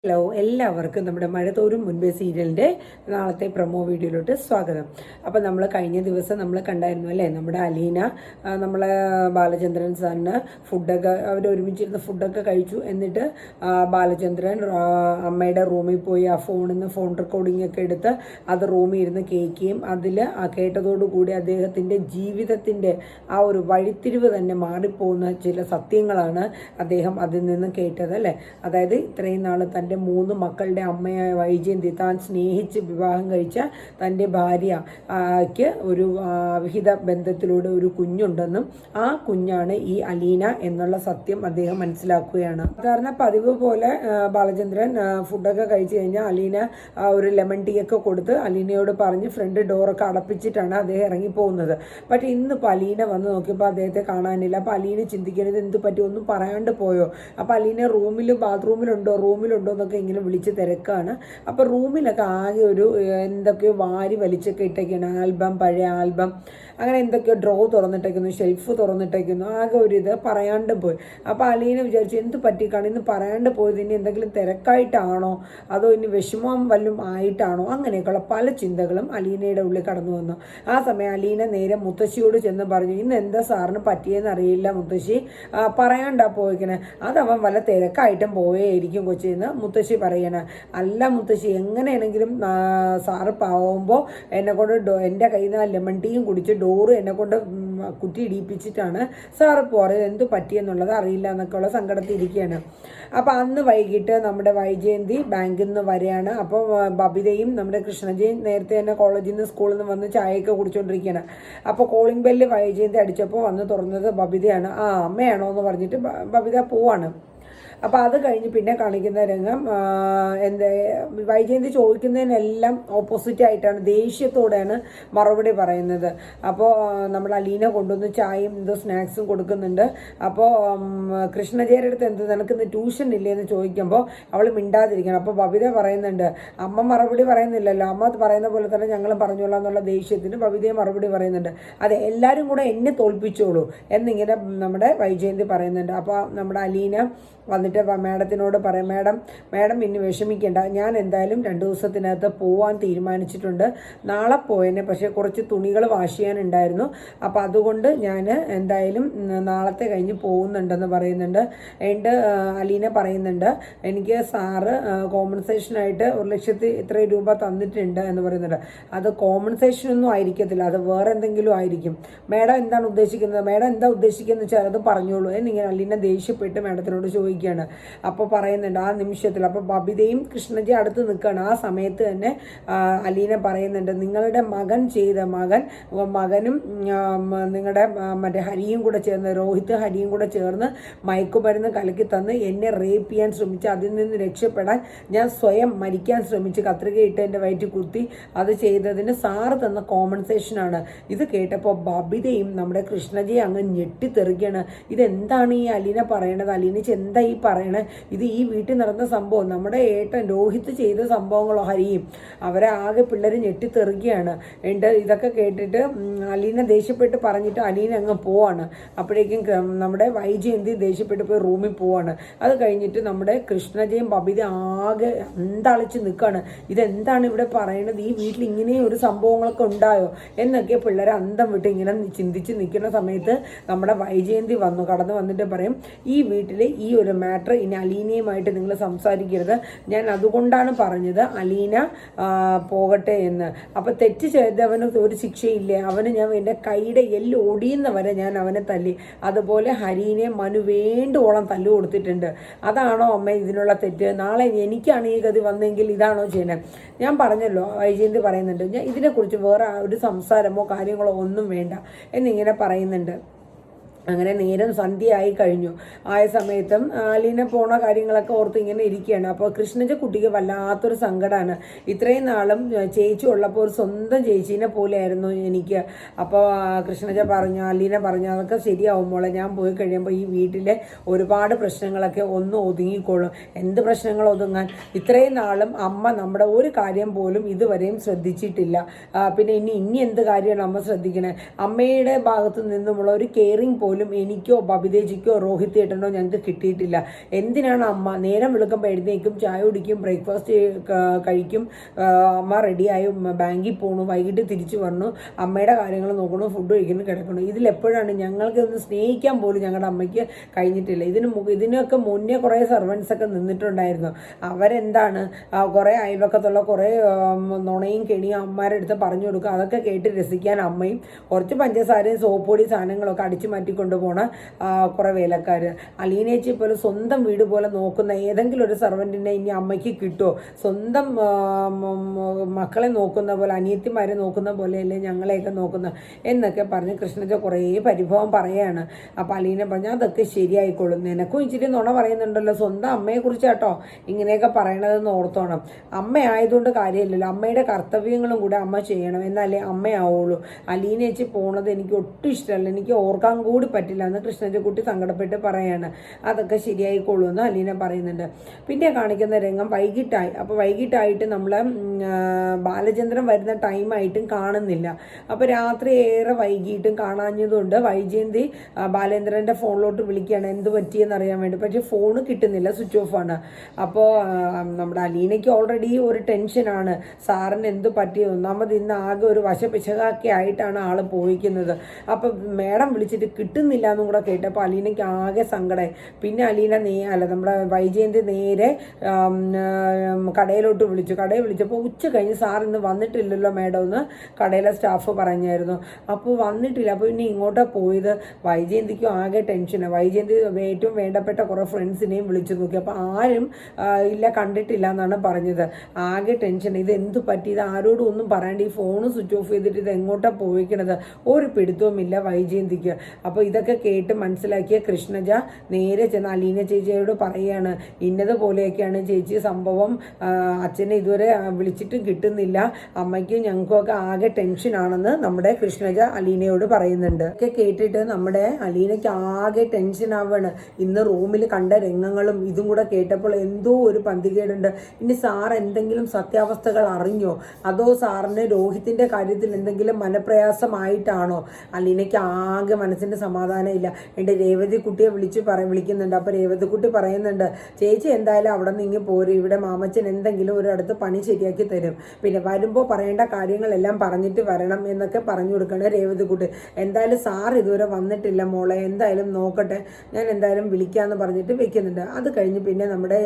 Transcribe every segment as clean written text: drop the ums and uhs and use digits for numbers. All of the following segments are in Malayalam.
ഹലോ, എല്ലാവർക്കും നമ്മുടെ മഴ തോരും മുൻപേ സീരിയലിൻ്റെ നാളത്തെ പ്രൊമോ വീഡിയോയിലോട്ട് സ്വാഗതം. അപ്പോൾ നമ്മൾ കഴിഞ്ഞ ദിവസം നമ്മൾ കണ്ടായിരുന്നു അല്ലേ, നമ്മുടെ അലീന നമ്മളെ ബാലചന്ദ്രൻ സാറിന് ഫുഡൊക്കെ അവർ ഒരുമിച്ചിരുന്ന് ഫുഡൊക്കെ കഴിച്ചു. എന്നിട്ട് ബാലചന്ദ്രൻ അമ്മയുടെ റൂമിൽ പോയി ആ ഫോണിൽ നിന്ന് ഫോൺ റെക്കോർഡിംഗ് ഒക്കെ എടുത്ത് അത് റൂമിൽ ഇരുന്ന് കേൾക്കുകയും അതിൽ കേട്ടതോടുകൂടി അദ്ദേഹത്തിൻ്റെ ജീവിതത്തിൻ്റെ ആ ഒരു വഴിത്തിരിവ് തന്നെ മാറിപ്പോകുന്ന ചില സത്യങ്ങളാണ് അദ്ദേഹം അതിൽ നിന്ന് കേട്ടത് അല്ലേ. അതായത് ഇത്രയും നാൾ തൻ്റെ 3 മക്കളുടെ അമ്മയായ വൈജയന്തി താൻ സ്നേഹിച്ച് വിവാഹം കഴിച്ച തൻ്റെ ഭാര്യയ്ക്ക് ഒരു വിഹിത ബന്ധത്തിലൂടെ ഒരു കുഞ്ഞുണ്ടെന്നും ആ കുഞ്ഞാണ് ഈ അലീന എന്നുള്ള സത്യം അദ്ദേഹം മനസ്സിലാക്കുകയാണ്. സാധാരണ പതിവ് പോലെ ബാലചന്ദ്രൻ ഫുഡൊക്കെ കഴിച്ചു കഴിഞ്ഞാൽ അലീന ഒരു ലെമൺ ടീ ഒക്കെ കൊടുത്ത് അലീനയോട് പറഞ്ഞ് ഫ്രണ്ട് ഡോറൊക്കെ അടപ്പിച്ചിട്ടാണ് അദ്ദേഹം ഇറങ്ങിപ്പോകുന്നത്. പക്ഷേ ഇന്നിപ്പോൾ അലീന വന്ന് നോക്കിയപ്പോൾ അദ്ദേഹത്തെ കാണാനില്ല. അപ്പോൾ അലീന ചിന്തിക്കുന്നത് എന്ത് പറ്റി, ഒന്നും പറയാണ്ട് പോയോ? അപ്പോൾ അലീന ബാത്റൂമിലുണ്ടോ എന്നൊക്കെ ഇങ്ങനെ വിളിച്ച് തിരക്കാണ്. അപ്പോൾ റൂമിലൊക്കെ ആകെ ഒരു എന്തൊക്കെയോ വാരി വലിച്ചൊക്കെ ഇട്ടേക്കാണ്. പഴയ ആൽബം അങ്ങനെ എന്തൊക്കെയോ ഡ്രോ തുറന്നിട്ടേക്കുന്നു, ഷെൽഫ് തുറന്നിട്ടേക്കുന്നു. ആകെ ഒരു ഇത് പറയാണ്ട് പോയി. അപ്പോൾ അലീന വിചാരിച്ചു എന്ത് പറ്റിക്കാണ് ഇന്ന് പറയാണ്ട് പോയത്, ഇനി എന്തെങ്കിലും തിരക്കായിട്ടാണോ അതോ ഇനി വിഷമം വല്ലതും ആയിട്ടാണോ, അങ്ങനെയൊക്കെയുള്ള പല ചിന്തകളും അലീനയുടെ ഉള്ളിൽ കടന്നു വന്നു. ആ സമയം അലീന നേരെ മുത്തശ്ശിയോട് ചെന്ന് പറഞ്ഞു, ഇന്ന് എന്താ സാറിന് പറ്റിയെന്ന് അറിയില്ല മുത്തശ്ശി, പറയാണ്ടാ പോയിക്കണേ, അതവൻ വല്ല തിരക്കായിട്ടും പോയേയിരിക്കും കൊച്ചിന്ന് മുത്തശ്ശി പറയണേ. അല്ല മുത്തശ്ശി, എങ്ങനെയാണെങ്കിലും സാറ് പോകുമ്പോൾ എന്നെക്കൊണ്ട് എൻ്റെ കയ്യിൽ നിന്ന് ലെമൺ ടീയും കുടിച്ച് ഡോറ് എന്നെക്കൊണ്ട് കുറ്റി ഇടിപ്പിച്ചിട്ടാണ് സാറ് പോയത്, എന്ത് പറ്റിയെന്നുള്ളത് അറിയില്ല എന്നൊക്കെയുള്ള സങ്കടത്തിൽ ഇരിക്കുകയാണ്. അപ്പോൾ അന്ന് വൈകിട്ട് നമ്മുടെ വൈജയന്തി ബാങ്കിൽ നിന്ന് വരികയാണ്. അപ്പോൾ ബബിതയും നമ്മുടെ കൃഷ്ണജയും നേരത്തെ തന്നെ കോളേജിൽ നിന്ന് സ്കൂളിൽ നിന്ന് വന്ന് ചായയൊക്കെ കുടിച്ചുകൊണ്ടിരിക്കുകയാണ്. അപ്പോൾ കോളിംഗ് ബെല്ല് വൈജയന്തി അടിച്ചപ്പോൾ വന്ന് തുറന്നത് ബബിതയാണ്. അമ്മയാണോ എന്ന് പറഞ്ഞിട്ട് ബബിത പോവാണ്. അപ്പോൾ അത് കഴിഞ്ഞ് പിന്നെ കാണിക്കുന്ന രംഗം വൈജയന്തി ചോദിക്കുന്നതിനെല്ലാം ഓപ്പോസിറ്റായിട്ടാണ്, ദേഷ്യത്തോടെയാണ് മറുപടി പറയുന്നത്. അപ്പോൾ നമ്മൾ അലീന കൊണ്ടുവന്ന് ചായയും എന്തോ സ്നാക്സും കൊടുക്കുന്നുണ്ട്. അപ്പോൾ കൃഷ്ണജയുടെ അടുത്ത് നിനക്കിന്ന് ട്യൂഷൻ ഇല്ലേന്ന് ചോദിക്കുമ്പോൾ അവൾ മിണ്ടാതിരിക്കണം. അപ്പോൾ ബബിത പറയുന്നുണ്ട്, അമ്മ മറുപടി പറയുന്നില്ലല്ലോ, അമ്മ പറയുന്ന പോലെ തന്നെ ഞങ്ങൾ പറഞ്ഞോളാം എന്നുള്ള ദേഷ്യത്തിന് ബബിതയെ മറുപടി പറയുന്നുണ്ട്. അതെ, എല്ലാവരും കൂടെ എന്നെ തോൽപ്പിച്ചോളൂ എന്നിങ്ങനെ നമ്മുടെ വൈജയന്തി പറയുന്നുണ്ട്. അപ്പോൾ നമ്മുടെ അലീന വന്നിട്ട് മാഡത്തിനോട് പറയാം, മാഡം ഇനി വിഷമിക്കേണ്ട, ഞാൻ എന്തായാലും 2 ദിവസത്തിനകത്ത് പോവാൻ തീരുമാനിച്ചിട്ടുണ്ട്. നാളെ പോയേനെ, പക്ഷേ കുറച്ച് തുണികൾ വാഷ് ചെയ്യാനുണ്ടായിരുന്നു. അപ്പോൾ അതുകൊണ്ട് ഞാൻ എന്തായാലും നാളത്തെ കഴിഞ്ഞ് പോകുന്നുണ്ടെന്ന് പറയുന്നുണ്ട്. എന്നിട്ട് അലീന പറയുന്നുണ്ട്, എനിക്ക് സാറ് കോമ്പൻസേഷനായിട്ട് 1,00,000 ഇത്രയും രൂപ തന്നിട്ടുണ്ട് എന്ന് പറയുന്നുണ്ട്. അത് കോമ്പൻസേഷനൊന്നും ആയിരിക്കത്തില്ല, അത് വേറെ എന്തെങ്കിലും ആയിരിക്കും. മാഡം എന്താണ് ഉദ്ദേശിക്കുന്നത്, മാഡം എന്താ ഉദ്ദേശിക്കുന്നത് വെച്ചാൽ അത് പറഞ്ഞോളൂ എന്നിങ്ങനെ അലീന ദേഷ്യപ്പെട്ട് മാഡത്തിനോട് ചോദിക്കുകയാണ്. അപ്പോൾ പറയുന്നുണ്ട് ആ നിമിഷത്തിൽ, അപ്പോൾ ബബിതയും കൃഷ്ണജി അടുത്ത് നിൽക്കുകയാണ്. ആ സമയത്ത് തന്നെ അലീന പറയുന്നുണ്ട്, നിങ്ങളുടെ മകനും നിങ്ങളുടെ മറ്റേ ഹരിയും കൂടെ ചേർന്ന്, രോഹിത് ഹരിയും കൂടെ ചേർന്ന് മയക്കുമരുന്ന് കലക്കി തന്ന് എന്നെ റേപ്പ് ചെയ്യാൻ ശ്രമിച്ച് അതിൽ നിന്ന് രക്ഷപ്പെടാൻ ഞാൻ സ്വയം മരിക്കാൻ ശ്രമിച്ച് കത്രികയിട്ട് എൻ്റെ വയറ്റിൽ കുത്തി, അത് ചെയ്തതിന് സാറ് തന്ന കോമ്പൻസേഷനാണ്. ഇത് കേട്ടപ്പോൾ ബബിതയും നമ്മുടെ കൃഷ്ണജിയെ അങ്ങ് ഞെട്ടിത്തെറിക്കുകയാണ്. ഇതെന്താണ് ഈ അലീന പറയണത്, അലീനച്ച് എന്താ ഈ പറയണേ, ഇത് ഈ വീട്ടിൽ നടന്ന സംഭവം, നമ്മുടെ ഏട്ടൻ രോഹിത് ചെയ്ത സംഭവങ്ങളോ ഹരിയും, അവരെ ആകെ പിള്ളേർ ഞെട്ടിത്തെറുകയാണ്. എന്നിട്ട് ഇതൊക്കെ കേട്ടിട്ട് അലീന ദേഷ്യപ്പെട്ട് പറഞ്ഞിട്ട് അലീന അങ്ങ് പോവാണ്. അപ്പോഴേക്കും നമ്മുടെ വൈജയന്തി ദേഷ്യപ്പെട്ട് പോയി റൂമിൽ പോവാണ്. അത് കഴിഞ്ഞിട്ട് നമ്മുടെ കൃഷ്ണജയും ബബിത ആകെ അന്തളിച്ച് നിൽക്കുകയാണ്. ഇതെന്താണ് ഇവിടെ പറയണത്, ഈ വീട്ടിൽ ഇങ്ങനെ ഒരു സംഭവങ്ങളൊക്കെ ഉണ്ടായോ എന്നൊക്കെ പിള്ളേരെ അന്തം വിട്ട് ഇങ്ങനെ ചിന്തിച്ച് നിൽക്കുന്ന സമയത്ത് നമ്മുടെ വൈജയന്തി കടന്നു വന്നിട്ട് പറയും, ഈ വീട്ടിൽ ഈ ഒരു മാറ്റർ ഇനി അലീനയുമായിട്ട് നിങ്ങൾ സംസാരിക്കരുത്, ഞാൻ അതുകൊണ്ടാണ് പറഞ്ഞത് അലീന പോകട്ടെ എന്ന്. അപ്പോൾ തെറ്റ് ചെയ്തവന് ഒരു ശിക്ഷയില്ലേ, അവന് ഞാൻ എൻ്റെ കൈയുടെ എല്ല് ഒടിയുന്നവരെ ഞാൻ അവനെ തല്ലി, അതുപോലെ ഹരീനെ മനു വേണ്ടുവോളം തല്ലു കൊടുത്തിട്ടുണ്ട്. അതാണോ അമ്മ ഇതിനുള്ള തെറ്റ്, നാളെ എനിക്കാണ് ഈ ഗതി വന്നെങ്കിൽ ഇതാണോ ചെയ്യുന്നത്? ഞാൻ പറഞ്ഞല്ലോ, വൈജയന്തി പറയുന്നുണ്ട്, ഞാൻ ഇതിനെക്കുറിച്ച് വേറെ ഒരു സംസാരമോ കാര്യങ്ങളോ ഒന്നും വേണ്ട എന്നിങ്ങനെ പറയുന്നുണ്ട്. അങ്ങനെ നേരം സന്ധ്യയായി കഴിഞ്ഞു. ആയ സമയത്തും അലീന പോണ കാര്യങ്ങളൊക്കെ ഓർത്ത് ഇങ്ങനെ ഇരിക്കുകയാണ്. അപ്പോൾ കൃഷ്ണജ കുട്ടിക്ക് വല്ലാത്തൊരു സങ്കടമാണ്. ഇത്രയും നാളും ചേച്ചി ഉള്ളപ്പോൾ ഒരു സ്വന്തം ചേച്ചീനെ പോലെയായിരുന്നു എനിക്ക്. അപ്പോൾ കൃഷ്ണജ പറഞ്ഞു, അലീന പറഞ്ഞു, അതൊക്കെ ശരിയാവുമ്പോൾ ഞാൻ പോയി കഴിയുമ്പോൾ ഈ വീട്ടിലെ ഒരുപാട് പ്രശ്നങ്ങളൊക്കെ ഒന്ന് ഒതുങ്ങിക്കോളും. എന്ത് പ്രശ്നങ്ങൾ ഒതുങ്ങാൻ, ഇത്രയും നാളും അമ്മ നമ്മുടെ ഒരു കാര്യം പോലും ഇതുവരെയും ശ്രദ്ധിച്ചിട്ടില്ല. പിന്നെ ഇനി എന്ത് കാര്യമാണ് അമ്മ ശ്രദ്ധിക്കണേ, അമ്മയുടെ ഭാഗത്തു നിന്നുമുള്ള ഒരു കെയറിങ് പോലും എനിക്കോ ബബിതേജിക്കോ രോഹിത് ഏട്ടനോ ഞങ്ങൾക്ക് കിട്ടിയിട്ടില്ല. എന്തിനാണ് അമ്മ നേരം വെളുക്കുമ്പോൾ എഴുന്നേക്കും, ചായ കുടിക്കും, ബ്രേക്ക്ഫാസ്റ്റ് കഴിക്കും, അമ്മ റെഡിയായി ബാങ്കിൽ പോകണു, വൈകിട്ട് തിരിച്ചു വന്നു, അമ്മയുടെ കാര്യങ്ങൾ നോക്കണു, ഫുഡ് കഴിക്കുന്നു, കിടക്കണു. ഇതിലെപ്പോഴാണ് ഞങ്ങൾക്ക് ഒന്ന് സ്നേഹിക്കാൻ പോലും ഞങ്ങളുടെ അമ്മയ്ക്ക് കഴിഞ്ഞിട്ടില്ല. ഇതിനൊക്കെ മുന്നേ കുറേ സർവൻസൊക്കെ നിന്നിട്ടുണ്ടായിരുന്നു. അവരെന്താണ് കുറേ അയൽവക്കത്തുള്ള കുറേ നുണയും കെണിയും അമ്മമാരുടെ അടുത്ത് പറഞ്ഞു കൊടുക്കുക. അതൊക്കെ കേട്ട് രസിക്കാൻ അമ്മയും കുറച്ച് പഞ്ചസാരയും സോപ്പൊടി സാധനങ്ങളൊക്കെ അടിച്ചു മാറ്റിക്കൊണ്ട് പോണ കുറേ വേലക്കാർ. അലീനേച്ചി പോലെ സ്വന്തം വീട് പോലെ നോക്കുന്ന ഏതെങ്കിലും ഒരു സർവൻറ്റിനെ ഇനി അമ്മയ്ക്ക് കിട്ടുമോ? സ്വന്തം മക്കളെ നോക്കുന്ന പോലെ, അനിയത്തിമാരെ നോക്കുന്ന പോലെയല്ലേ ഞങ്ങളെയൊക്കെ നോക്കുന്ന എന്നൊക്കെ പറഞ്ഞ് കൃഷ്ണജ കുറേ പരിഭവം പറയുകയാണ്. അപ്പോൾ അലീന പറഞ്ഞു അതൊക്കെ ശരിയായിക്കോളും, നിനക്കും ഇച്ചിരി നുണ പറയുന്നുണ്ടല്ലോ, സ്വന്തം അമ്മയെക്കുറിച്ചാട്ടോ ഇങ്ങനെയൊക്കെ പറയണതെന്ന് ഓർത്തോണം. അമ്മയായതുകൊണ്ട് കാര്യമില്ലല്ലോ, അമ്മയുടെ കർത്തവ്യങ്ങളും കൂടെ അമ്മ ചെയ്യണം, എന്നാലേ അമ്മയാവുള്ളൂ. അലീനേച്ചി പോണത് എനിക്ക് ഒട്ടും ഇഷ്ടമല്ല, എനിക്ക് ഓർക്കാൻ കൂടി പറ്റില്ല എന്ന് കൃഷ്ണജക്കുട്ടി സങ്കടപ്പെട്ട് പറയാണ്. അതൊക്കെ ശരിയായിക്കോളൂ എന്ന് അലീന പറയുന്നുണ്ട്. പിന്നെ കാണിക്കുന്ന രംഗം വൈകിട്ടായി. അപ്പോൾ വൈകിട്ടായിട്ട് നമ്മൾ ബാലചന്ദ്രൻ വരുന്ന ടൈമായിട്ടും കാണുന്നില്ല. അപ്പോൾ രാത്രി ഏറെ വൈകിട്ടും കാണാഞ്ഞതുകൊണ്ട് വൈജയന്തി ബാലേന്ദ്രൻ്റെ ഫോണിലോട്ട് വിളിക്കുകയാണ് എന്ത് പറ്റിയെന്ന് അറിയാൻ വേണ്ടി. പക്ഷേ ഫോണ് കിട്ടുന്നില്ല, സ്വിച്ച് ഓഫ് ആണ്. അപ്പോൾ നമ്മുടെ അലീനയ്ക്ക് ഓൾറെഡി ഒരു ടെൻഷനാണ്, സാറിന് എന്ത് പറ്റി, ഒന്നാമത് ഇന്ന് ആകെ ഒരു വശപിശകാക്കി ആയിട്ടാണ് ആൾ പോയിക്കുന്നത്. അപ്പോൾ മേഡം വിളിച്ചിട്ട് കിട്ടുന്നില്ല എന്നും കൂടെ കേട്ടപ്പോൾ അലീനയ്ക്ക് ആകെ സങ്കടമായി. പിന്നെ അലീന നമ്മുടെ വൈജയന്തി നേരെ കടയിലോട്ട് വിളിച്ചു. കടയിൽ വിളിച്ചപ്പോൾ ഉച്ച കഴിഞ്ഞ് സാർ ഇന്ന് വന്നിട്ടില്ലല്ലോ മേഡം എന്ന് കടയിലെ സ്റ്റാഫ് പറഞ്ഞായിരുന്നു. അപ്പോൾ വന്നിട്ടില്ല. അപ്പോൾ പിന്നെ ഇങ്ങോട്ടാണ് പോയത്. വൈജയന്തിക്കും ആകെ ടെൻഷനാണ്. വൈജയന്തി ഏറ്റവും വേണ്ടപ്പെട്ട കുറേ ഫ്രണ്ട്സിനെയും വിളിച്ചു നോക്കി. അപ്പോൾ ആരും ഇല്ല, കണ്ടിട്ടില്ല എന്നാണ് പറഞ്ഞത്. ആകെ ടെൻഷൻ, ഇത് എന്ത് പറ്റി, ഇത് ആരോടും ഒന്നും പറയാണ്ട് ഈ ഫോണ് സ്വിച്ച് ഓഫ് ചെയ്തിട്ട് ഇത് എങ്ങോട്ടാണ് പോയിക്കണത്, ഒരു പിടുത്തവുമില്ല വൈജയന്തിക്ക്. അപ്പോൾ ഇതൊക്കെ കേട്ട് മനസ്സിലാക്കിയ കൃഷ്ണജ നേരെ ചെന്ന് അലീന ചേച്ചിയോട് പറയുകയാണ് ഇന്നതുപോലെയൊക്കെയാണ് ചേച്ചി സംഭവം, അച്ഛനെ ഇതുവരെ വിളിച്ചിട്ടും കിട്ടുന്നില്ല, അമ്മയ്ക്കും ഞങ്ങൾക്കൊക്കെ ആകെ ടെൻഷനാണെന്ന് നമ്മുടെ കൃഷ്ണജ അലീനയോട് പറയുന്നുണ്ട്. ഒക്കെ കേട്ടിട്ട് നമ്മുടെ അലീനയ്ക്ക് ആകെ ടെൻഷൻ ആവുകയാണ്. ഇന്ന് റൂമിൽ കണ്ട രംഗങ്ങളും ഇതും കൂടെ കേട്ടപ്പോൾ എന്തോ ഒരു പന്തികേടുണ്ട്. ഇനി സാർ എന്തെങ്കിലും സത്യാവസ്ഥകൾ അറിഞ്ഞോ, അതോ സാറിന് രോഹിത്തിൻ്റെ കാര്യത്തിൽ എന്തെങ്കിലും മനപ്രയാസമായിട്ടാണോ? അലീനയ്ക്ക് ആകെ മനസ്സിൻ്റെ സമാധാനം ഇല്ല. എൻ്റെ രേവതി കുട്ടിയെ വിളിക്കുന്നുണ്ട്. അപ്പോൾ രേവതി കുട്ടി പറയുന്നുണ്ട് ചേച്ചി എന്തായാലും അവിടെ നിന്ന് പോരും, ഇവിടെ മാമച്ചൻ എന്തെങ്കിലും ഒരിടത്ത് പണി ശരിയാക്കി തരും, പിന്നെ വരുമ്പോൾ പറയേണ്ട കാര്യങ്ങളെല്ലാം പറഞ്ഞിട്ട് വരണം എന്നൊക്കെ പറഞ്ഞു കൊടുക്കണം രേവതി കുട്ടി. എന്തായാലും സാർ ഇതുവരെ വന്നിട്ടില്ല മോളെ, എന്തായാലും നോക്കട്ടെ, ഞാൻ എന്തായാലും വിളിക്കാമെന്ന് പറഞ്ഞിട്ട് വെക്കുന്നുണ്ട്. അത് കഴിഞ്ഞ് പിന്നെ നമ്മുടെ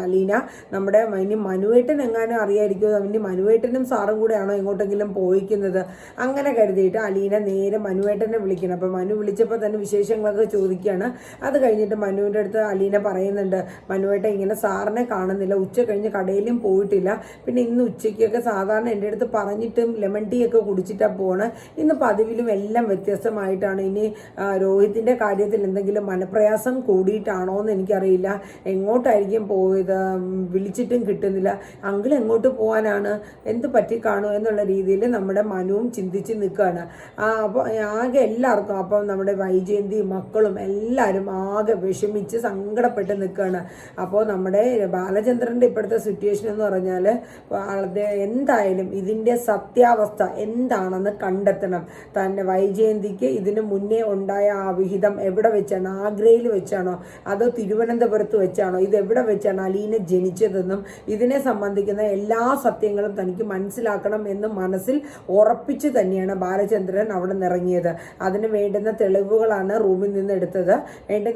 അലീന നമ്മുടെ ഇനി മനുവേട്ടൻ എങ്ങാനും അറിയായിരിക്കുമോ, ഇനി മനുവേട്ടനും സാറും കൂടെയാണോ എങ്ങോട്ടെങ്കിലും പോയിക്കുന്നത്, അങ്ങനെ കരുതിയിട്ട് അലീന നേരെ മനുവേട്ടനെ വിളിക്കണം. അപ്പോൾ മനു വിളിച്ചപ്പോൾ തന്നെ വിശേഷങ്ങളൊക്കെ ചോദിക്കുകയാണ്. അത് കഴിഞ്ഞിട്ട് മനുവിൻ്റെ അടുത്ത് അലീന പറയുന്നുണ്ട് മനുവേട്ടൻ ഇങ്ങനെ സാറിനെ കാണുന്നില്ല, ഉച്ച കഴിഞ്ഞ് കടയിലും പോയിട്ടില്ല, പിന്നെ ഇന്ന് ഉച്ചയ്ക്കൊക്കെ സാധാരണ എൻ്റെ അടുത്ത് പറഞ്ഞിട്ടും ലെമൺ ടീ ഒക്കെ കുടിച്ചിട്ടാണ് പോകണം, ഇന്ന് പതിവിലും എല്ലാം വ്യത്യസ്തമായിട്ടാണ്. ഇനി രോഹിത്തിൻ്റെ കാര്യത്തിൽ എന്തെങ്കിലും മനപ്രയാസം കൂടിയിട്ടാണോ എന്ന് എനിക്കറിയില്ല, എങ്ങോട്ടായിരിക്കും പോയത്, വിളിച്ചിട്ടും കിട്ടുന്നില്ല, അങ്കിൾ എങ്ങോട്ട് പോകാനാണ്, എന്ത് പറ്റിക്കാണോ എന്നുള്ള രീതിയിൽ നമ്മുടെ മനുവും ചിന്തിച്ച് നിൽക്കുകയാണ്. അപ്പോൾ ആകെ എല്ലാവർക്കും, അപ്പം നമ്മുടെ വൈജയന്തി മക്കളും എല്ലാവരും ആകെ വിഷമിച്ച് സങ്കടപ്പെട്ട് നിൽക്കുകയാണ്. അപ്പോൾ നമ്മുടെ ബാലചന്ദ്രൻ്റെ ഇപ്പോഴത്തെ സിറ്റുവേഷൻ എന്ന് പറഞ്ഞാൽ എന്തായാലും ഇതിൻ്റെ സത്യാവസ്ഥ എന്താണെന്ന് കണ്ടെത്തണം. തന്നെ വൈജയന്തിക്ക് ഇതിന് മുന്നേ ഉണ്ടായ ആ വിഹിതം എവിടെ വെച്ചാണ്, ആഗ്രയിൽ വെച്ചാണോ അതോ തിരുവനന്തപുരത്ത് വെച്ചാണോ, ഇത് എവിടെ വെച്ചാണ് അലീന ജനിച്ചതെന്നും ഇതിനെ സംബന്ധിക്കുന്ന എല്ലാ സത്യങ്ങളും തനിക്ക് മനസ്സിലാക്കണം എന്ന് മനസ്സിൽ ഉറപ്പിച്ച് തന്നെയാണ് ബാലചന്ദ്രൻ അവിടെ നിറങ്ങിയത്. അതിന് വേണ്ടുന്ന തെളിവുകളാണ് റൂമിൽ നിന്ന് എടുത്തത്.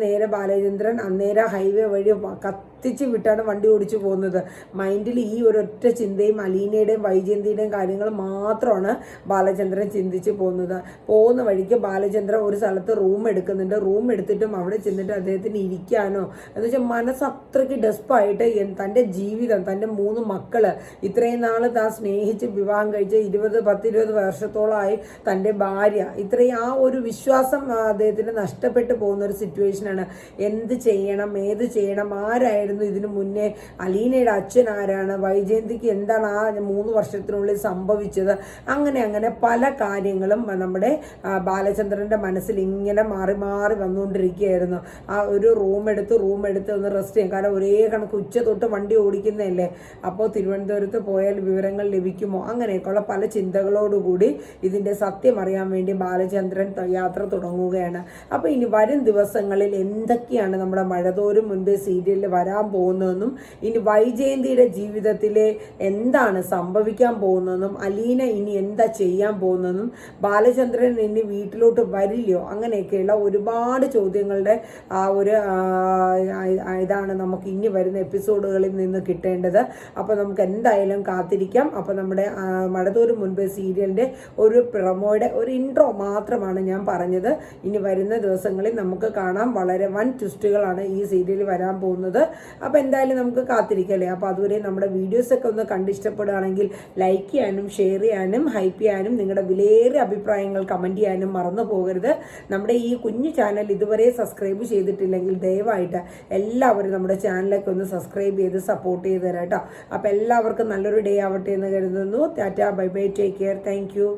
നേരെ ബാലചന്ദ്രൻ അന്നേരം ഹൈവേ വഴി കത്തിച്ച് വിട്ടാണ് വണ്ടി ഓടിച്ചു പോകുന്നത്. മൈൻഡിൽ ഈ ഒരൊറ്റ ചിന്തയും അലീനയുടെയും വൈജയന്തിയുടെയും കാര്യങ്ങൾ മാത്രമാണ് ബാലചന്ദ്രൻ ചിന്തിച്ച് പോകുന്ന വഴിക്ക് ബാലചന്ദ്രൻ ഒരു സ്ഥലത്ത് റൂം എടുക്കുന്നുണ്ട്. റൂം എടുത്തിട്ടും അവിടെ ചെന്നിട്ട് അദ്ദേഹത്തിന് ഇരിക്കാനോ എന്ന് വെച്ചാൽ മനസ്സ് അത്രയ്ക്ക് ഡെസ്പായിട്ട് തൻ്റെ ജീവിതം, തൻ്റെ 3 മക്കള്, ഇത്രയും നാൾ താൻ സ്നേഹിച്ച് വിവാഹം കഴിച്ച് 20 വർഷത്തോളമായി തൻ്റെ ഭാര്യ, ഇത്രയും ആ ഒരു വിശ്വാസം അദ്ദേഹത്തിന് നഷ്ടപ്പെട്ടു പോകുന്ന ഒരു സിറ്റുവേഷനാണ്. എന്ത് ചെയ്യണം, ഏത് ചെയ്യണം, ആരായാലും എങ്ങനെയായിരുന്നു ഇതിനു മുന്നേ, അലീനയുടെ അച്ഛൻ ആരാണ്, വൈജയന്തിക്ക് എന്താണ് ആ 3 വർഷത്തിനുള്ളിൽ സംഭവിച്ചത്, അങ്ങനെ പല കാര്യങ്ങളും നമ്മുടെ ബാലചന്ദ്രൻ്റെ മനസ്സിൽ ഇങ്ങനെ മാറി മാറി വന്നുകൊണ്ടിരിക്കുകയായിരുന്നു. ആ ഒരു റൂം എടുത്ത് ഒന്ന് റെസ്റ്റ് ചെയ്യാം. കാരണം ഒരേ കണക്ക് ഉച്ച തൊട്ട് വണ്ടി ഓടിക്കുന്നതല്ലേ, അപ്പോൾ തിരുവനന്തപുരത്ത് പോയാൽ വിവരങ്ങൾ ലഭിക്കുമോ, അങ്ങനെയൊക്കെയുള്ള പല ചിന്തകളോടുകൂടി ഇതിൻ്റെ സത്യം അറിയാൻ വേണ്ടി ബാലചന്ദ്രൻ യാത്ര തുടങ്ങുകയാണ്. അപ്പോൾ ഇനി വരും ദിവസങ്ങളിൽ എന്തൊക്കെയാണ് നമ്മുടെ മഴതോരും മുൻപേ സീരിയലിൽ വരാൻ പോകുന്നതെന്നും, ഇനി വൈജയന്തിയുടെ ജീവിതത്തിലെ എന്താണ് സംഭവിക്കാൻ പോകുന്നതെന്നും, അലീന ഇനി എന്താ ചെയ്യാൻ പോകുന്നതെന്നും, ബാലചന്ദ്രൻ ഇനി വീട്ടിലോട്ട് വരില്ലയോ, അങ്ങനെയൊക്കെയുള്ള ഒരുപാട് ചോദ്യങ്ങളുടെ ആ ഒരു ഇതാണ് നമുക്ക് ഇനി വരുന്ന എപ്പിസോഡുകളിൽ നിന്ന് കിട്ടേണ്ടത്. അപ്പോൾ നമുക്ക് എന്തായാലും കാത്തിരിക്കാം. അപ്പോൾ നമ്മുടെ മഴതോരും മുൻപേ സീരിയലിൻ്റെ ഒരു പ്രൊമോയുടെ ഒരു ഇൻട്രോ മാത്രമാണ് ഞാൻ പറഞ്ഞത്. ഇനി വരുന്ന ദിവസങ്ങളിൽ നമുക്ക് കാണാം. വളരെ വൻ ട്വിസ്റ്റുകളാണ് ഈ സീരിയൽ വരാൻ പോകുന്നത്. അപ്പോൾ എന്തായാലും നമുക്ക് കാത്തിരിക്കല്ലേ. അപ്പോൾ അതുവരെ നമ്മുടെ വീഡിയോസൊക്കെ ഒന്ന് കണ്ടിഷ്ടപ്പെടുകയാണെങ്കിൽ ലൈക്ക് ചെയ്യാനും ഷെയർ ചെയ്യാനും ഹൈപ്പ് ചെയ്യാനും നിങ്ങളുടെ വിലയേറിയ അഭിപ്രായങ്ങൾ കമൻറ്റ് ചെയ്യാനും മറന്നു പോകരുത്. നമ്മുടെ ഈ കുഞ്ഞു ചാനൽ ഇതുവരെ സബ്സ്ക്രൈബ് ചെയ്തിട്ടില്ലെങ്കിൽ ദയവായിട്ട് എല്ലാവരും നമ്മുടെ ചാനലൊക്കെ ഒന്ന് സബ്സ്ക്രൈബ് ചെയ്ത് സപ്പോർട്ട് ചെയ്ത് തരാം കേട്ടോ. അപ്പോൾ എല്ലാവർക്കും നല്ലൊരു ഡേ ആവട്ടെ എന്ന് കരുതുന്നു. Tata, bye bye, take care, thank you.